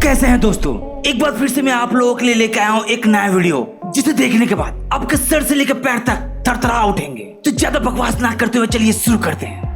कैसे हैं दोस्तों? एक बार फिर से मैं आप लोगों के लिए लेकर आया हूँ एक नया वीडियो, जिसे देखने के बाद आपके सर से लेकर पैर तक थरथरा उठेंगे। तो ज्यादा बकवास ना करते हुए चलिए शुरू करते हैं।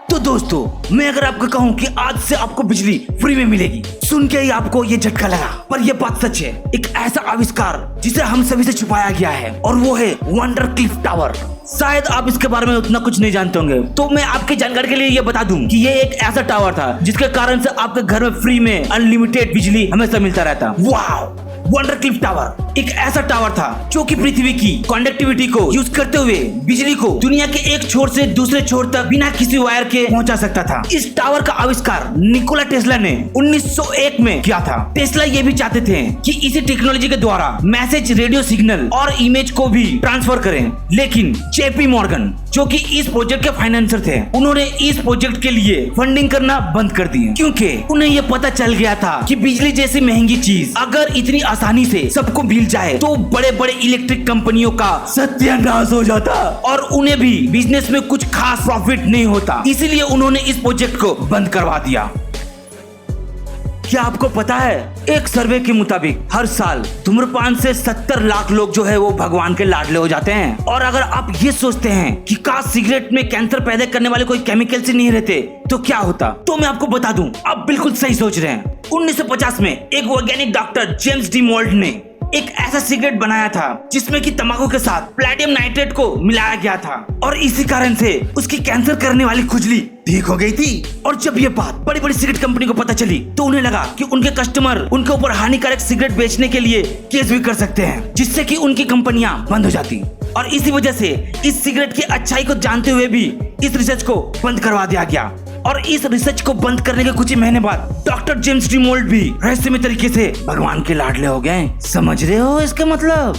तो दोस्तों, मैं अगर आपको कहूँ कि आज से आपको बिजली फ्री में मिलेगी, सुन के ही आपको ये झटका लगा, पर ये बात सच है। एक ऐसा आविष्कार जिसे हम सभी से छुपाया गया है, और वो है वंडर क्लिफ टावर। शायद आप इसके बारे में उतना कुछ नहीं जानते होंगे, तो मैं आपकी जानकारी के लिए ये बता दूं कि ये एक ऐसा टावर था जिसके कारण से आपके घर में फ्री में अनलिमिटेड बिजली हमेशा मिलता रहता। वाह! वंडर क्लिफ टावर एक ऐसा टावर था जो कि पृथ्वी की कंडक्टिविटी को यूज करते हुए बिजली को दुनिया के एक छोर से दूसरे छोर तक बिना किसी वायर के पहुंचा सकता था। इस टावर का आविष्कार निकोला टेस्ला ने 1901 में किया था। टेस्ला ये भी चाहते थे कि इसी टेक्नोलॉजी के द्वारा मैसेज, रेडियो सिग्नल और इमेज को भी ट्रांसफर करें, लेकिन जेपी मॉर्गन, जो कि इस प्रोजेक्ट के फाइनेंसर थे, उन्होंने इस प्रोजेक्ट के लिए फंडिंग करना बंद कर दिए, क्योंकि उन्हें यह पता चल गया था कि बिजली जैसी महंगी चीज अगर इतनी आसानी से सबको मिल जाए तो बड़े बड़े इलेक्ट्रिक कंपनियों का सत्यानाश हो जाता और उन्हें भी बिजनेस में कुछ खास प्रॉफिट नहीं होता। इसीलिए उन्होंने इस प्रोजेक्ट को बंद करवा दिया। क्या आपको पता है, एक सर्वे के मुताबिक हर साल धूम्रपान से 70 लाख लोग जो है वो भगवान के लाडले हो जाते हैं। और अगर आप ये सोचते हैं कि काश सिगरेट में कैंसर पैदा करने वाले कोई केमिकल से नहीं रहते तो क्या होता, तो मैं आपको बता दूं, आप बिल्कुल सही सोच रहे हैं। 1950 में एक वैज्ञानिक डॉक्टर जेम्स डी मोल्ड ने एक ऐसा सिगरेट बनाया था जिसमें कि तंबाकू के साथ प्लेटिनम नाइट्रेट को मिलाया गया था, और इसी कारण से उसकी कैंसर करने वाली खुजली ठीक हो गई थी। और जब ये बात बड़ी बड़ी सिगरेट कंपनी को पता चली तो उन्हें लगा कि उनके कस्टमर उनके ऊपर हानिकारक सिगरेट बेचने के लिए केस भी कर सकते हैं, जिससे कि उनकी कंपनियां बंद हो जाती। और इसी वजह से इस सिगरेट की अच्छाई को जानते हुए भी इस रिसर्च को बंद करवा दिया गया। और इस रिसर्च को बंद करने के कुछ ही महीने बाद डॉक्टर जेम्स डी मोल्ड भी रहस्यमय तरीके से भगवान के लाडले हो गए। समझ रहे हो इसका मतलब?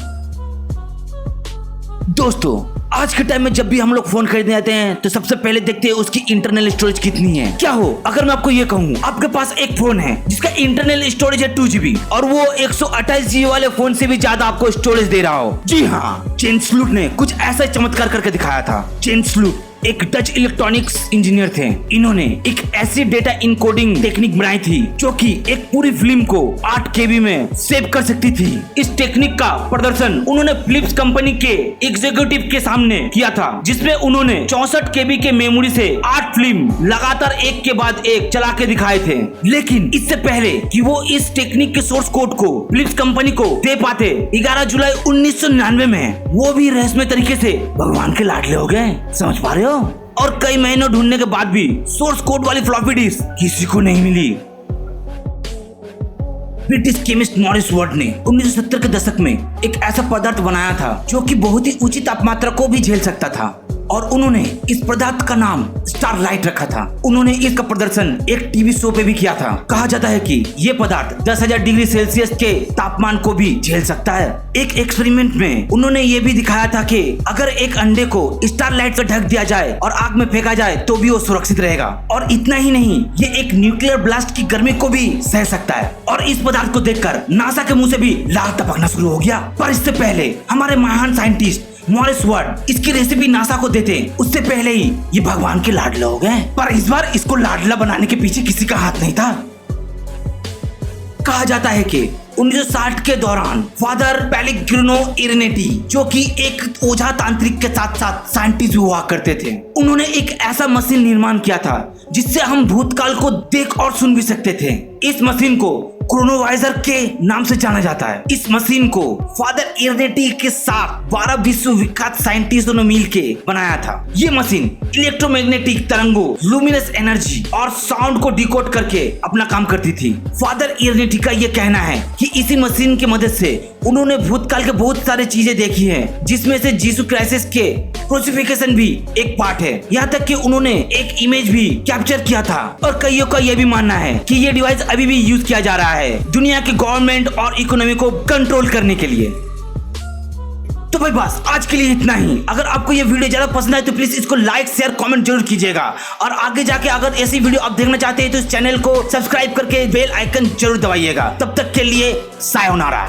दोस्तों, आज के टाइम में जब भी हम लोग फोन खरीदने आते हैं तो सबसे पहले देखते हैं उसकी इंटरनल स्टोरेज कितनी है। क्या हो अगर मैं आपको ये कहूँ, आपके पास एक फोन है जिसका इंटरनल स्टोरेज है 2 GB, और वो 128 GB वाले फोन से भी ज्यादा आपको स्टोरेज दे रहा हो। जी हाँ, जेन स्लूट ने कुछ ऐसा चमत्कार करके दिखाया था। जेन स्लूट एक डच इलेक्ट्रॉनिक्स इंजीनियर थे। इन्होंने एक ऐसी डेटा इनकोडिंग टेक्निक बनाई थी जो कि एक पूरी फिल्म को 8 KB में सेव कर सकती थी। इस टेक्निक का प्रदर्शन उन्होंने फिलिप्स कंपनी के एग्जीक्यूटिव के सामने किया था, जिसमें उन्होंने 64 KB के मेमोरी से 8 फिल्म लगातार एक के बाद एक चला के दिखाए थे। लेकिन इससे पहले कि वो इस टेक्निक के सोर्स कोड को फिलिप्स कंपनी को दे पाते, 11 जुलाई 1999 में वो भी रहस्यमय तरीके से भगवान के लाडले हो गए। समझ पा रहे हो? और कई महीनों ढूंढने के बाद भी सोर्स कोड वाली फ्लॉपी डिस्क किसी को नहीं मिली। ब्रिटिश केमिस्ट मॉरिस वर्ड ने 1970 के दशक में एक ऐसा पदार्थ बनाया था जो कि बहुत ही ऊंची तापमात्रा को भी झेल सकता था, और उन्होंने इस पदार्थ का नाम स्टारलाइट रखा था। उन्होंने इसका प्रदर्शन एक टीवी शो पे भी किया था। कहा जाता है कि ये पदार्थ 10,000 डिग्री सेल्सियस के तापमान को भी झेल सकता है। एक एक्सपेरिमेंट में उन्होंने ये भी दिखाया था कि अगर एक अंडे को स्टारलाइट से ढक दिया जाए और आग में फेंका जाए तो भी वो सुरक्षित रहेगा। और इतना ही नहीं, ये एक न्यूक्लियर ब्लास्ट की गर्मी को भी सह सकता है। और इस पदार्थ को देखकर नासा के मुंह से भी लाल टपकना शुरू हो गया। पर इससे पहले हमारे महान साइंटिस्ट मॉरिस वर्ड इसकी रेसिपी नासा को देते, उससे पहले ही ये भगवान के लाडले हो गए। पर इस बार इसको लाडला बनाने के पीछे किसी का हाथ नहीं था। कहा जाता है कि 1960 के दौरान फादर पेलेग्रिनो इरेनेटी, जो कि एक ओझा तांत्रिक के साथ साथ साइंटिस्ट भी हुआ करते थे, उन्होंने एक ऐसा मशीन निर्माण किया था जिससे हम भूतकाल को देख और सुन भी सकते थे। इस मशीन को क्रोनोवाइजर के नाम से जाना जाता है। इस मशीन को फादर इरेनेटी के साथ 12 विश्व विख्यात साइंटिस्टों ने मिलके बनाया था। ये मशीन इलेक्ट्रोमैग्नेटिक तरंगों, लुमिनस एनर्जी और साउंड को डिकोड करके अपना काम करती थी। फादर इरेनेटी का ये कहना है कि इसी मशीन की मदद से उन्होंने भूतकाल के बहुत सारी चीजें देखी हैं, जिसमें से जीसस क्राइस्ट के क्रूसिफिक्शन भी एक पार्ट है। यहाँ तक कि उन्होंने एक इमेज भी कैप्चर किया था। और कईयों का यह भी मानना है कि ये डिवाइस अभी भी यूज किया जा रहा है दुनिया की गवर्नमेंट और इकोनॉमी को कंट्रोल करने के लिए। तो भाई बस आज के लिए इतना ही। अगर आपको ये वीडियो ज्यादा पसंद आए तो प्लीज इसको लाइक, शेयर, कमेंट जरूर कीजिएगा। और आगे जाके अगर ऐसी वीडियो आप देखना चाहते हैं तो इस चैनल को सब्सक्राइब करके बेल आइकन जरूर दबाइएगा। तब तक के लिए सायोनारा।